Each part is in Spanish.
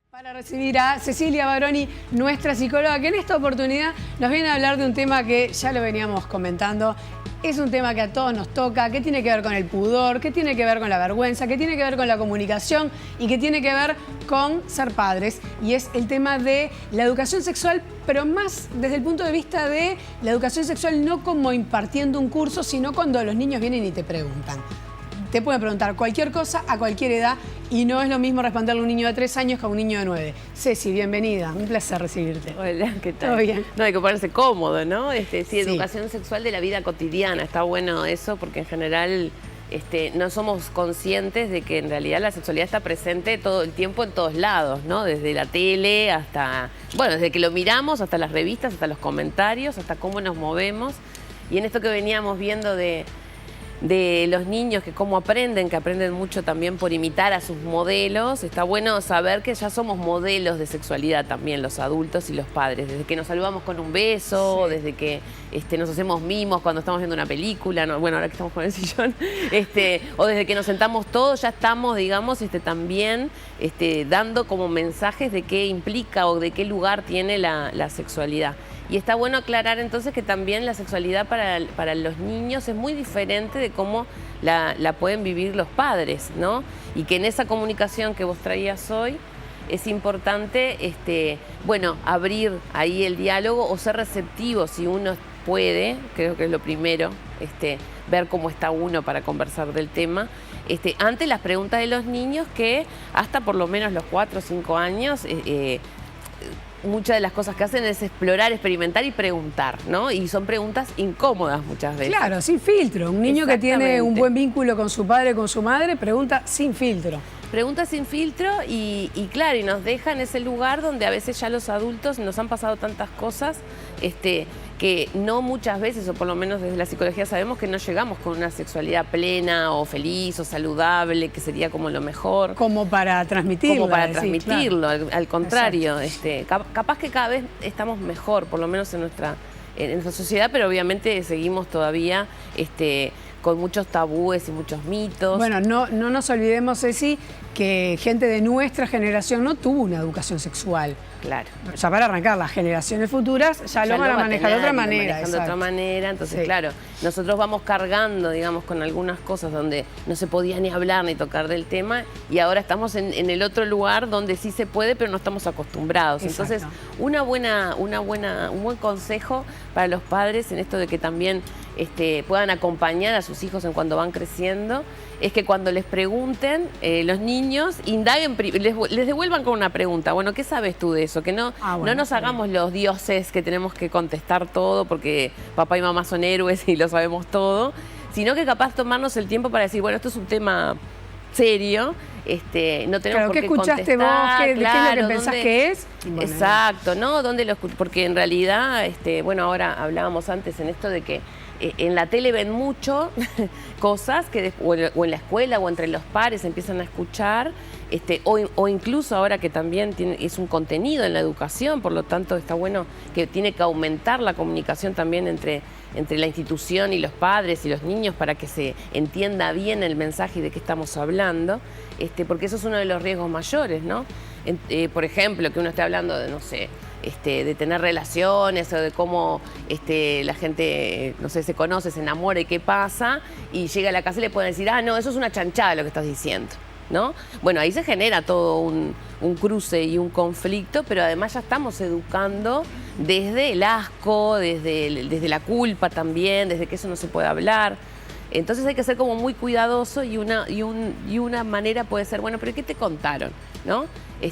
Para recibir a Cecilia Baroni, nuestra psicóloga, que en esta oportunidad nos viene a hablar de un tema que ya lo veníamos comentando. Es un tema que a todos nos toca, que tiene que ver con el pudor, que tiene que ver con la vergüenza, que tiene que ver con la comunicación y que tiene que ver con ser padres. Y es el tema de la educación sexual, pero más desde el punto de vista de la educación sexual no como impartiendo un curso, sino cuando los niños vienen y te preguntan. Te pueden preguntar cualquier cosa a cualquier edad y no es lo mismo responderle a un niño de 3 años que a un niño de 9. Ceci, bienvenida. Un placer recibirte. Hola, ¿qué tal? ¿Todo bien? No, hay que ponerse cómodo, ¿no? Sí, educación sexual de la vida cotidiana. Está bueno eso porque en general no somos conscientes de que en realidad la sexualidad está presente todo el tiempo en todos lados, ¿no? Desde la tele hasta, bueno, desde que lo miramos hasta las revistas, hasta los comentarios, hasta cómo nos movemos. Y en esto que veníamos viendo de los niños, que cómo aprenden, que aprenden mucho también por imitar a sus modelos. Está bueno saber que ya somos modelos de sexualidad también, los adultos y los padres. Desde que nos saludamos con un beso, sí, desde que nos hacemos mimos cuando estamos viendo una película, ¿no? Bueno, ahora que estamos con el sillón, o desde que nos sentamos todos, ya estamos, digamos, también dando como mensajes de qué implica o de qué lugar tiene la sexualidad. Y está bueno aclarar entonces que también la sexualidad para los niños es muy diferente de cómo la pueden vivir los padres, ¿no? Y que en esa comunicación que vos traías hoy es importante, bueno, abrir ahí el diálogo o ser receptivo si uno puede, creo que es lo primero, ver cómo está uno para conversar del tema, ante las preguntas de los niños que hasta por lo menos los 4 o 5 años... muchas de las cosas que hacen es explorar, experimentar y preguntar, ¿no? Y son preguntas incómodas muchas veces. Claro, sin filtro. Un niño que tiene un buen vínculo con su padre, con su madre, pregunta sin filtro. Pregunta sin filtro y claro, y nos deja en ese lugar donde a veces ya los adultos nos han pasado tantas cosas que no muchas veces, o por lo menos desde la psicología sabemos que no llegamos con una sexualidad plena o feliz o saludable, que sería como lo mejor. Como para transmitirlo. Como para transmitirlo, claro. al contrario. Capaz que cada vez estamos mejor, por lo menos en nuestra sociedad, pero obviamente seguimos todavía con muchos tabúes y muchos mitos. Bueno, no nos olvidemos, Ceci, que gente de nuestra generación no tuvo una educación sexual. Claro. Ya para arrancar, las generaciones futuras ya lo van a manejar de otra manera. De otra manera, entonces, sí, claro, nosotros vamos cargando, digamos, con algunas cosas donde no se podía ni hablar ni tocar del tema y ahora estamos en el otro lugar donde sí se puede, pero no estamos acostumbrados. Exacto. Entonces, un buen consejo para los padres en esto de que también puedan acompañar a sus hijos en cuando van creciendo, es que cuando les pregunten, los niños indaguen, les devuelvan con una pregunta. Bueno, ¿qué sabes tú de eso? Que no nos hagamos los dioses que tenemos que contestar todo porque papá y mamá son héroes y lo sabemos todo, sino que capaz tomarnos el tiempo para decir, bueno, esto es un tema serio, no tenemos por qué escuchaste contestar, vos, ¿qué es lo que pensás que es? Bueno, exacto, ¿no? Porque en realidad, bueno, ahora hablábamos antes en esto de que en la tele ven mucho cosas que o en la escuela o entre los pares empiezan a escuchar, o incluso ahora que también es un contenido en la educación, por lo tanto está bueno que tiene que aumentar la comunicación también entre la institución y los padres y los niños para que se entienda bien el mensaje y de qué estamos hablando, porque eso es uno de los riesgos mayores, ¿no? Por ejemplo, que uno esté hablando de, no sé, de tener relaciones o de cómo la gente, no sé, se conoce, se enamora y qué pasa, y llega a la casa y le pueden decir, ah, no, eso es una chanchada lo que estás diciendo, ¿no? Bueno, ahí se genera todo un cruce y un conflicto, pero además ya estamos educando desde el asco, desde la culpa también, desde que eso no se puede hablar. Entonces hay que ser como muy cuidadoso y una manera puede ser, bueno, pero ¿qué te contaron? ¿No?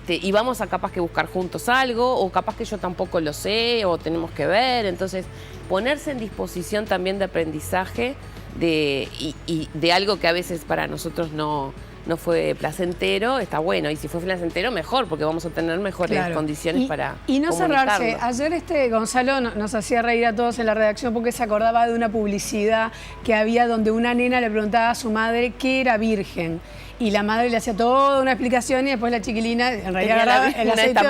Y vamos a capaz que buscar juntos algo, o capaz que yo tampoco lo sé, o tenemos que ver. Entonces, ponerse en disposición también de aprendizaje y de algo que a veces para nosotros no fue placentero, está bueno. Y si fue placentero, mejor, porque vamos a tener mejores condiciones para y no cerrarse. Ayer Gonzalo nos hacía reír a todos en la redacción porque se acordaba de una publicidad que había donde una nena le preguntaba a su madre qué era virgen. Y la madre le hacía toda una explicación y después la chiquilina en realidad agarraba el aceite de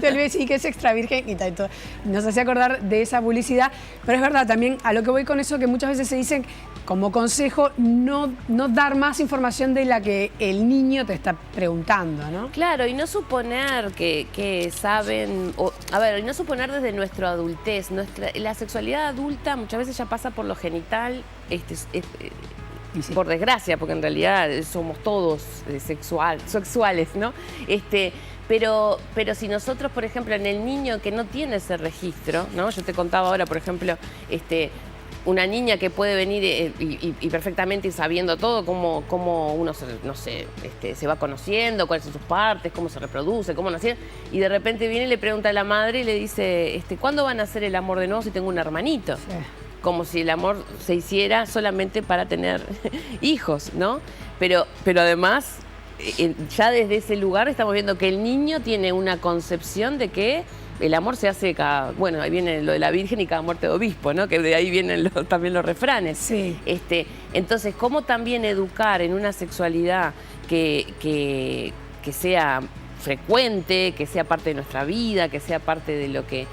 oliva y sí, que es extra virgen y tal. Nos hacía acordar de esa publicidad. Pero es verdad, también a lo que voy con eso, que muchas veces se dicen como consejo, no dar más información de la que el niño te está preguntando, ¿no? Claro, y no suponer que saben, y no suponer desde nuestra adultez. La sexualidad adulta muchas veces ya pasa por lo genital, sí, por desgracia, porque en realidad somos todos sexuales, ¿no? Pero si nosotros, por ejemplo, en el niño que no tiene ese registro, ¿no? Yo te contaba ahora, por ejemplo, una niña que puede venir y perfectamente ir sabiendo todo, cómo uno se va conociendo, cuáles son sus partes, cómo se reproduce, cómo nacer, y de repente viene y le pregunta a la madre y le dice, ¿cuándo van a hacer el amor de nuevo si tengo un hermanito? Sí. Como si el amor se hiciera solamente para tener hijos, ¿no? Pero además, ya desde ese lugar estamos viendo que el niño tiene una concepción de que el amor se hace bueno, ahí viene lo de la Virgen y cada muerte de obispo, ¿no? Que de ahí vienen también los refranes. Sí. Entonces, ¿cómo también educar en una sexualidad que sea frecuente, que sea parte de nuestra vida, que sea parte de lo que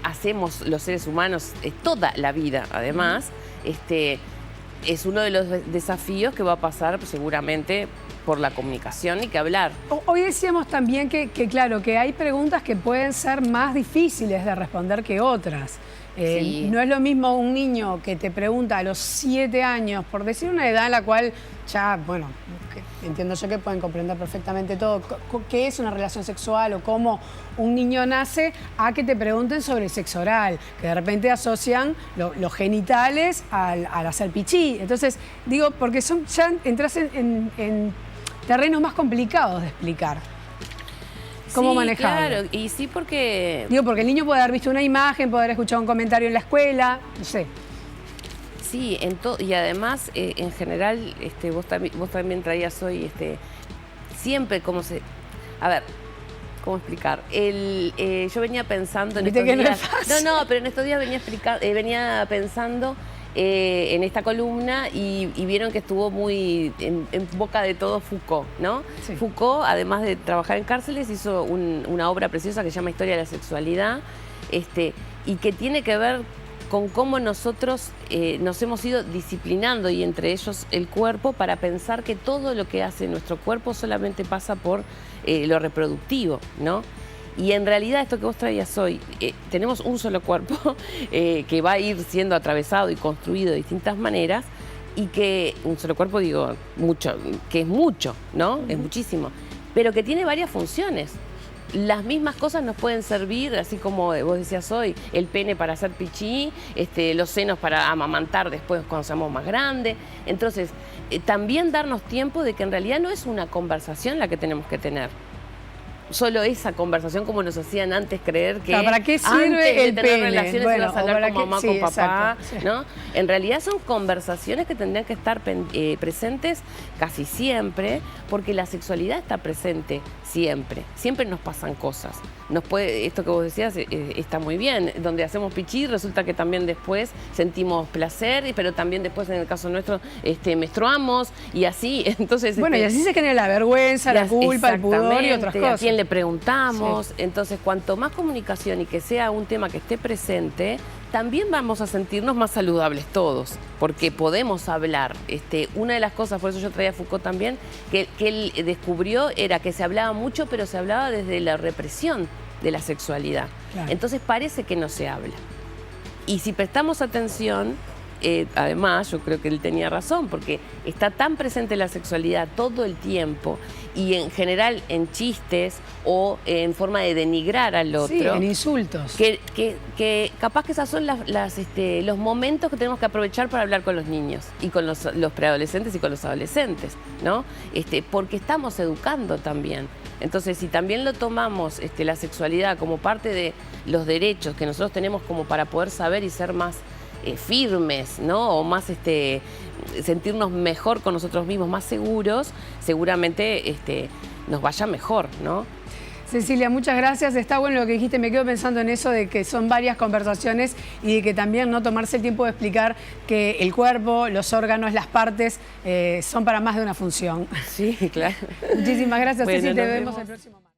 hacemos los seres humanos toda la vida, además, es uno de los desafíos que va a pasar seguramente por la comunicación y que hablar. Hoy decíamos también que claro, que hay preguntas que pueden ser más difíciles de responder que otras. Sí. No es lo mismo un niño que te pregunta a los 7 años, por decir una edad en la cual ya, bueno, entiendo yo que pueden comprender perfectamente todo, qué es una relación sexual o cómo un niño nace, a que te pregunten sobre el sexo oral, que de repente asocian los genitales al hacer pichí. Entonces, digo, porque ya entras en terrenos más complicados de explicar. ¿Cómo manejarlo? Claro, y sí porque... Digo, porque el niño puede haber visto una imagen, puede haber escuchado un comentario en la escuela, no sé. Sí, y además, en general, vos también traías hoy, siempre como se... A ver, ¿cómo explicar? Yo venía pensando en estos días... pero en estos días venía pensando en esta columna y vieron que estuvo muy en boca de todo Foucault, ¿no? Sí. Foucault, además de trabajar en cárceles, hizo una obra preciosa que se llama Historia de la Sexualidad, y que tiene que ver con cómo nosotros nos hemos ido disciplinando, y entre ellos el cuerpo, para pensar que todo lo que hace nuestro cuerpo solamente pasa por lo reproductivo, ¿no? Y en realidad esto que vos traías hoy, tenemos un solo cuerpo que va a ir siendo atravesado y construido de distintas maneras, y que un solo cuerpo, digo, mucho, que es mucho, ¿no? Es muchísimo, pero que tiene varias funciones. Las mismas cosas nos pueden servir, así como vos decías hoy, el pene para hacer pichí, los senos para amamantar después cuando seamos más grandes. Entonces, también darnos tiempo de que en realidad no es una conversación la que tenemos que tener. Solo esa conversación, como nos hacían antes creer que ¿para qué sirve el tener pene? relaciones ibas a hablar con mamá, con papá, exacto, sí. ¿no? En realidad son conversaciones que tendrían que estar presentes casi siempre, porque la sexualidad está presente siempre. Siempre nos pasan cosas. Esto que vos decías está muy bien. Donde hacemos pichí, resulta que también después sentimos placer, pero también después, en el caso nuestro, menstruamos, y así. Entonces, bueno, y así se genera la vergüenza, la culpa, el pudor y otras cosas. ¿A quién le preguntamos? Sí. Entonces, cuanto más comunicación y que sea un tema que esté presente, también vamos a sentirnos más saludables todos, porque podemos hablar. Una de las cosas, por eso yo traía a Foucault también, que él descubrió era que se hablaba mucho, pero se hablaba desde la represión de la sexualidad. Claro. Entonces parece que no se habla. Y si prestamos atención, además, yo creo que él tenía razón, porque está tan presente la sexualidad todo el tiempo, y en general en chistes o en forma de denigrar al otro. Sí, en insultos. Que capaz que esos son los momentos que tenemos que aprovechar para hablar con los niños y con los preadolescentes y con los adolescentes, ¿no? Porque estamos educando también. Entonces, si también lo tomamos, la sexualidad, como parte de los derechos que nosotros tenemos como para poder saber y ser más firmes, ¿no? O más sentirnos mejor con nosotros mismos, más seguros, seguramente nos vaya mejor, ¿no? Cecilia, muchas gracias. Está bueno lo que dijiste, me quedo pensando en eso de que son varias conversaciones y de que también no tomarse el tiempo de explicar que el cuerpo, los órganos, las partes son para más de una función. Sí, claro. Muchísimas gracias, bueno, Ceci, te vemos el próximo martes.